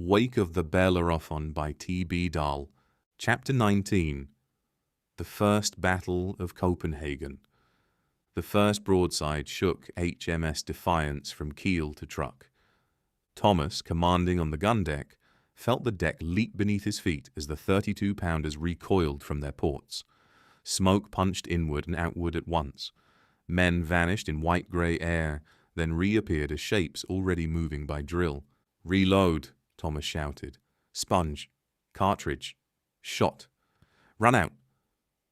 Wake of the Bellerophon by T.B. Dahl. Chapter 19. The First Battle of Copenhagen. The first broadside shook HMS Defiance from keel to truck. Thomas, commanding on the gun deck, felt the deck leap beneath his feet as the 32-pounders recoiled from their ports. Smoke punched inward and outward at once. Men vanished in white-grey air, then reappeared as shapes already moving by drill. "Reload," Thomas shouted. "Sponge. Cartridge. Shot. Run out."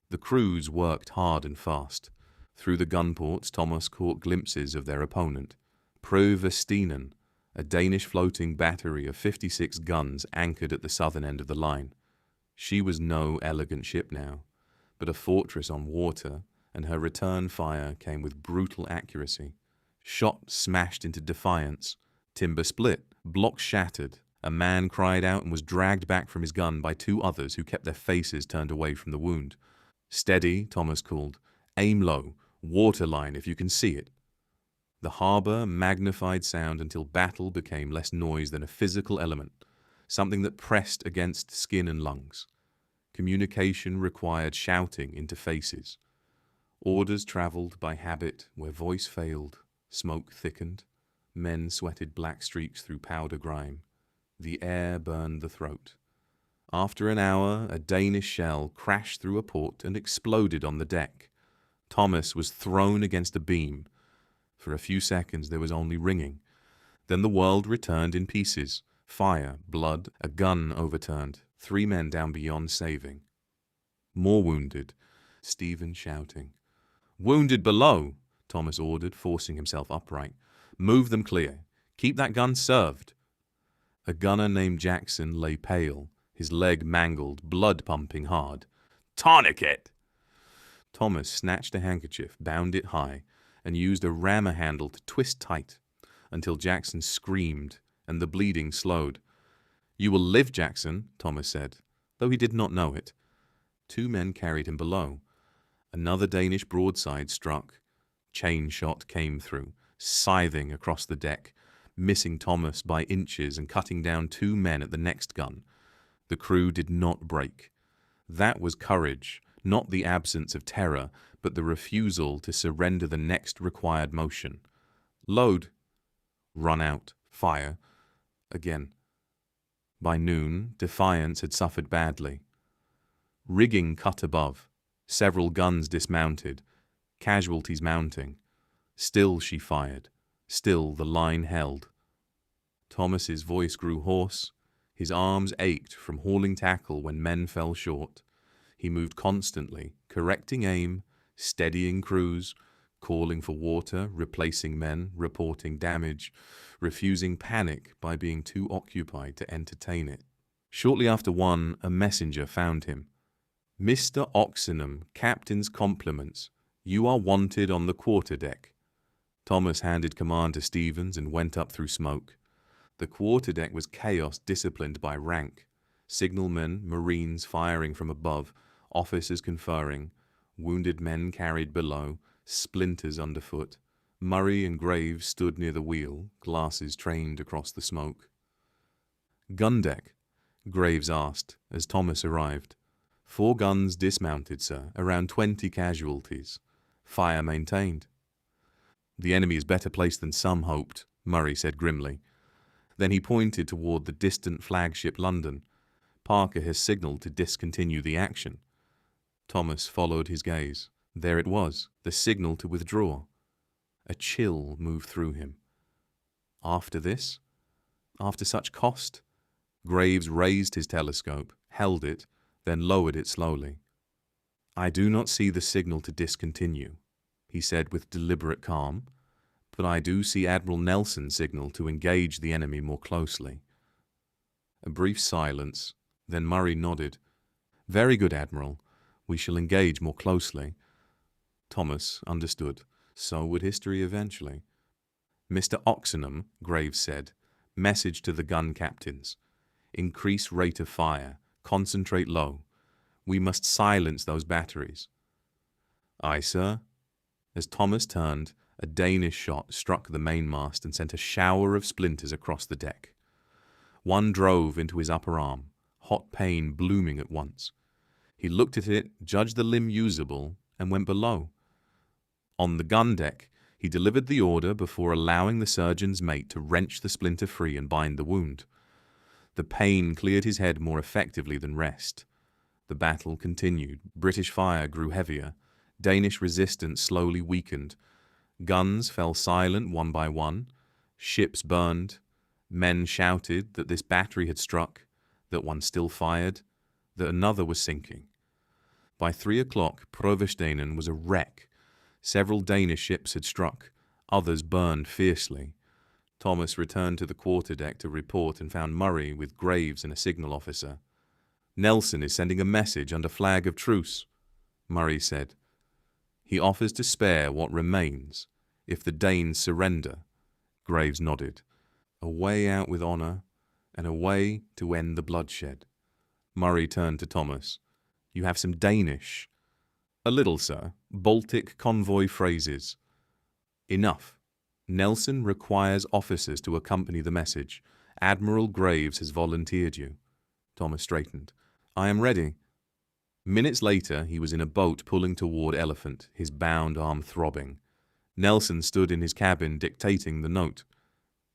The crews worked hard and fast. Through the gun ports, Thomas caught glimpses of their opponent. Prøvestinen, a Danish floating battery of 56 guns anchored at the southern end of the line. She was no elegant ship now, but a fortress on water, and her return fire came with brutal accuracy. Shot smashed into Defiance. Timber split, blocks shattered. A man cried out and was dragged back from his gun by two others who kept their faces turned away from the wound. "Steady," Thomas called. "Aim low. Waterline if you can see it." The harbour magnified sound until battle became less noise than a physical element, something that pressed against skin and lungs. Communication required shouting into faces. Orders travelled by habit where voice failed, smoke thickened, men sweated black streaks through powder grime. The air burned the throat. After an hour, a Danish shell crashed through a port and exploded on the deck. Thomas was thrown against a beam. For a few seconds there was only ringing. Then the world returned in pieces. Fire, blood, a gun overturned. 3 men down beyond saving. More wounded. Stephen shouting. "Wounded below," Thomas ordered, forcing himself upright. "Move them clear. Keep that gun served." A gunner named Jackson lay pale, his leg mangled, blood pumping hard. "Tourniquet!" Thomas snatched a handkerchief, bound it high, and used a rammer handle to twist tight until Jackson screamed and the bleeding slowed. "You will live, Jackson," Thomas said, though he did not know it. 2 men carried him below. Another Danish broadside struck. Chain shot came through, scything across the deck, missing Thomas by inches and cutting down 2 men at the next gun. The crew did not break. That was courage, not the absence of terror, but the refusal to surrender the next required motion. Load. Run out. Fire. Again. By noon, Defiance had suffered badly. Rigging cut above. Several guns dismounted. Casualties mounting. Still she fired. Still the line held. Thomas's voice grew hoarse. His arms ached from hauling tackle when men fell short. He moved constantly, correcting aim, steadying crews, calling for water, replacing men, reporting damage, refusing panic by being too occupied to entertain it. Shortly after 1, a messenger found him. "Mr. Oxenham, captain's compliments. You are wanted on the quarterdeck." Thomas handed command to Stevens and went up through smoke. The quarterdeck was chaos disciplined by rank. Signalmen, marines firing from above, officers conferring, wounded men carried below, splinters underfoot. Murray and Graves stood near the wheel, glasses trained across the smoke. "Gun deck?" Graves asked as Thomas arrived. 4 guns dismounted, sir. Around 20 casualties. Fire maintained." "The enemy is better placed than some hoped," Murray said grimly. Then he pointed toward the distant flagship London. "Parker has signaled to discontinue the action." Thomas followed his gaze. There it was, the signal to withdraw. A chill moved through him. After this? After such cost? Graves raised his telescope, held it, then lowered it slowly. "I do not see the signal to discontinue," he said with deliberate calm, "but I do see Admiral Nelson's signal to engage the enemy more closely." A brief silence, then Murray nodded. "Very good, Admiral. We shall engage more closely." Thomas understood. So would history eventually. "Mr. Oxenham," Graves said, "message to the gun captains. Increase rate of fire. Concentrate low. We must silence those batteries." "Aye, sir." As Thomas turned, a Danish shot struck the mainmast and sent a shower of splinters across the deck. One drove into his upper arm, hot pain blooming at once. He looked at it, judged the limb usable, and went below. On the gun deck, he delivered the order before allowing the surgeon's mate to wrench the splinter free and bind the wound. The pain cleared his head more effectively than rest. The battle continued. British fire grew heavier. Danish resistance slowly weakened. Guns fell silent one by one. Ships burned. Men shouted that this battery had struck, that one still fired, that another was sinking. By 3 o'clock, Proverstenen was a wreck. Several Danish ships had struck. Others burned fiercely. Thomas returned to the quarterdeck to report and found Murray with Graves and a signal officer. "Nelson is sending a message under flag of truce," Murray said. "He offers to spare what remains if the Danes surrender." Graves nodded. "A way out with honour, and a way to end the bloodshed." Murray turned to Thomas. "You have some Danish?" "A little, sir. Baltic convoy phrases." "Enough. Nelson requires officers to accompany the message. Admiral Graves has volunteered you." Thomas straightened. "I am ready." Minutes later, he was in a boat pulling toward Elephant, his bound arm throbbing. Nelson stood in his cabin dictating the note.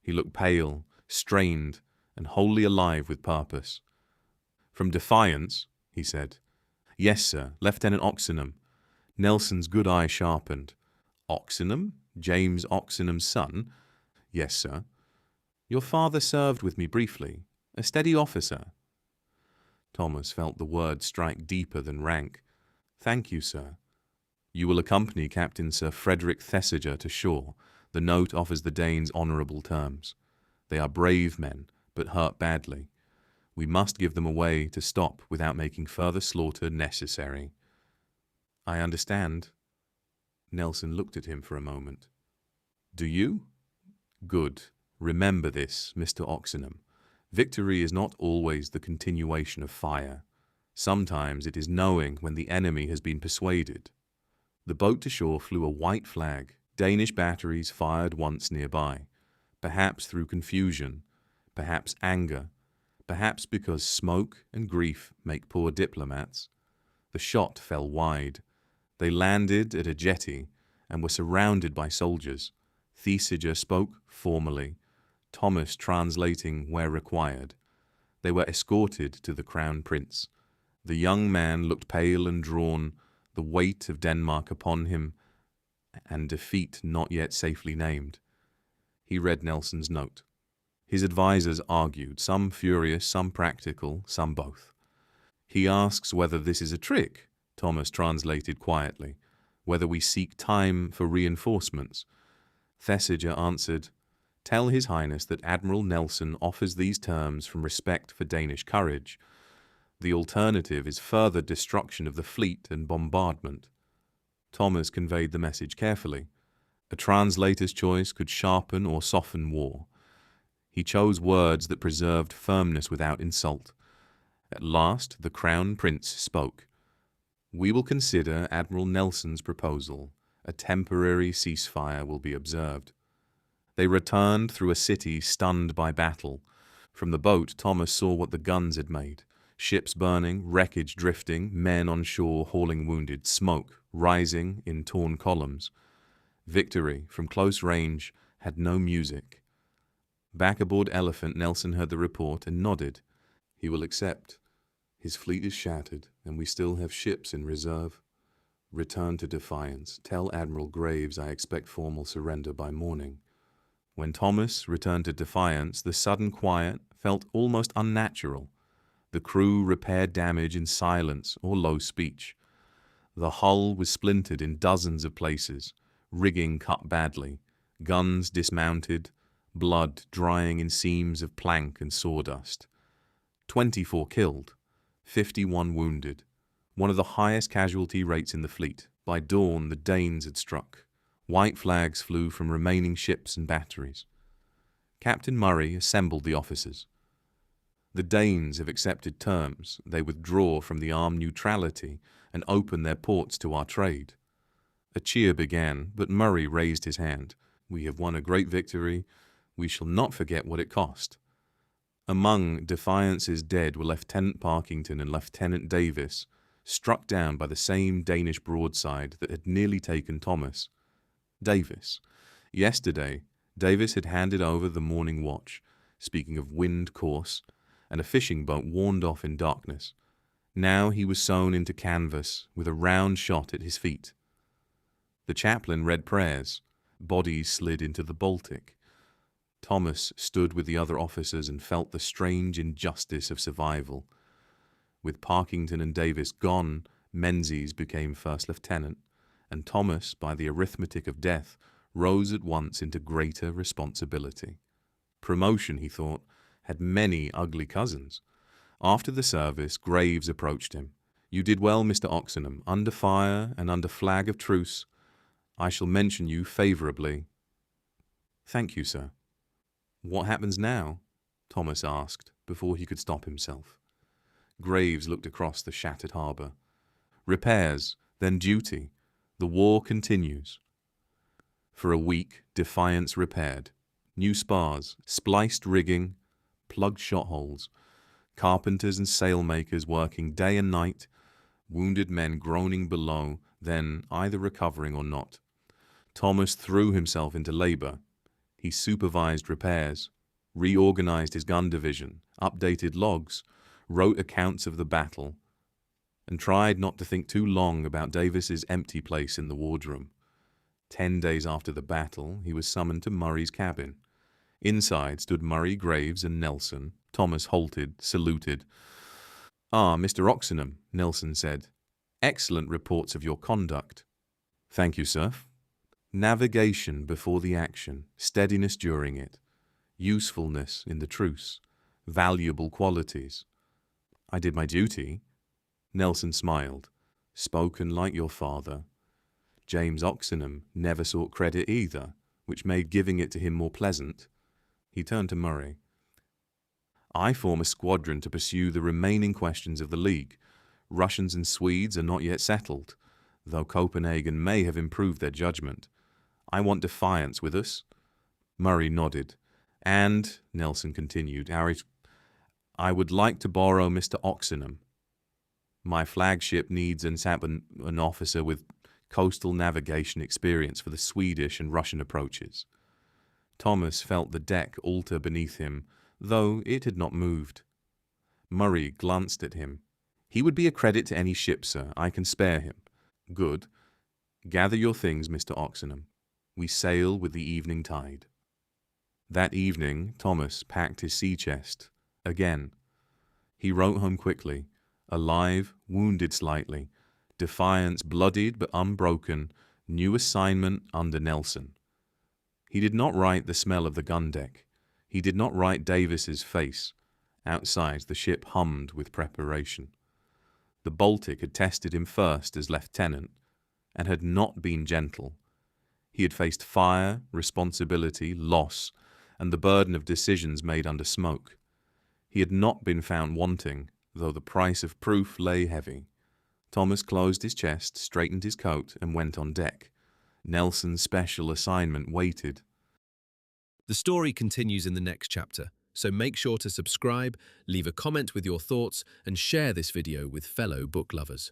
He looked pale, strained, and wholly alive with purpose. "From Defiance," he said. "Yes, sir, Lieutenant Oxenham." Nelson's good eye sharpened. "Oxenham? James Oxenham's son?" "Yes, sir." "Your father served with me briefly. A steady officer." Thomas felt the word strike deeper than rank. "Thank you, sir." "You will accompany Captain Sir Frederick Thesiger to shore. The note offers the Danes honourable terms. They are brave men, but hurt badly. We must give them a way to stop without making further slaughter necessary." "I understand." Nelson looked at him for a moment. "Do you? Good. Remember this, Mr. Oxenham. Victory is not always the continuation of fire. Sometimes it is knowing when the enemy has been persuaded." The boat to shore flew a white flag. Danish batteries fired once nearby, perhaps through confusion, perhaps anger, perhaps because smoke and grief make poor diplomats. The shot fell wide. They landed at a jetty and were surrounded by soldiers. Thesiger spoke formally, Thomas translating where required. They were escorted to the Crown Prince. The young man looked pale and drawn, the weight of Denmark upon him, and defeat not yet safely named. He read Nelson's note. His advisers argued, some furious, some practical, some both. "He asks whether this is a trick," Thomas translated quietly, "whether we seek time for reinforcements." Thesiger answered, "Tell His Highness that Admiral Nelson offers these terms from respect for Danish courage. The alternative is further destruction of the fleet and bombardment." Thomas conveyed the message carefully. A translator's choice could sharpen or soften war. He chose words that preserved firmness without insult. At last, the Crown Prince spoke. "We will consider Admiral Nelson's proposal. A temporary ceasefire will be observed." They returned through a city stunned by battle. From the boat, Thomas saw what the guns had made. Ships burning, wreckage drifting, men on shore hauling wounded, smoke rising in torn columns. Victory, from close range, had no music. Back aboard Elephant, Nelson heard the report and nodded. "He will accept. His fleet is shattered, and we still have ships in reserve. Return to Defiance. Tell Admiral Graves I expect formal surrender by morning." When Thomas returned to Defiance, the sudden quiet felt almost unnatural. The crew repaired damage in silence or low speech. The hull was splintered in dozens of places, rigging cut badly, guns dismounted, blood drying in seams of plank and sawdust. 24 killed, 51 wounded, one of the highest casualty rates in the fleet. By dawn, the Danes had struck. White flags flew from remaining ships and batteries. Captain Murray assembled the officers. "The Danes have accepted terms. They withdraw from the armed neutrality and open their ports to our trade." A cheer began, but Murray raised his hand. "We have won a great victory. We shall not forget what it cost." Among Defiance's dead were Lieutenant Parkington and Lieutenant Davis, struck down by the same Danish broadside that had nearly taken Thomas. Davis. Yesterday, Davis had handed over the morning watch, speaking of wind course, and a fishing boat warned off in darkness. Now he was sewn into canvas with a round shot at his feet. The chaplain read prayers. Bodies slid into the Baltic. Thomas stood with the other officers and felt the strange injustice of survival. With Parkington and Davis gone, Menzies became first lieutenant, and Thomas, by the arithmetic of death, rose at once into greater responsibility. Promotion, he thought, had many ugly cousins. After the service, Graves approached him. "You did well, Mr. Oxenham, under fire and under flag of truce. I shall mention you favourably." "Thank you, sir." "What happens now?" Thomas asked, before he could stop himself. Graves looked across the shattered harbour. "Repairs, then duty. The war continues." For a week, Defiance repaired. New spars, spliced rigging, plugged shot holes, carpenters and sailmakers working day and night, wounded men groaning below, then either recovering or not. Thomas threw himself into labour. He supervised repairs, reorganized his gun division, updated logs, wrote accounts of the battle, and tried not to think too long about Davis's empty place in the wardroom. 10 days after the battle, he was summoned to Murray's cabin. Inside stood Murray, Graves, and Nelson. Thomas halted, saluted. "Ah, Mr. Oxenham," Nelson said. "Excellent reports of your conduct." "Thank you, sir." Navigation before the action, steadiness during it, usefulness in the truce, valuable qualities. "I did my duty." Nelson smiled. "Spoken like your father." James Oxenham never sought credit either, which made giving it to him more pleasant. He turned to Murray. "I form a squadron to pursue the remaining questions of the League. Russians and Swedes are not yet settled, though Copenhagen may have improved their judgment. I want Defiance with us." Murray nodded. "And," Nelson continued, "I would like to borrow Mr. Oxenham. My flagship needs an officer with coastal navigation experience for the Swedish and Russian approaches." Thomas felt the deck alter beneath him, though it had not moved. Murray glanced at him. "He would be a credit to any ship, sir. I can spare him." "Good. Gather your things, Mr. Oxenham. We sail with the evening tide." That evening, Thomas packed his sea chest. Again. He wrote home quickly. Alive, wounded slightly. Defiance bloodied but unbroken. New assignment under Nelson. He did not write the smell of the gun deck. He did not write Davis's face. Outside, the ship hummed with preparation. The Baltic had tested him first as lieutenant, and had not been gentle. He had faced fire, responsibility, loss, and the burden of decisions made under smoke. He had not been found wanting, though the price of proof lay heavy. Thomas closed his chest, straightened his coat, and went on deck. Nelson's special assignment waited. The story continues in the next chapter, so make sure to subscribe, leave a comment with your thoughts, and share this video with fellow book lovers.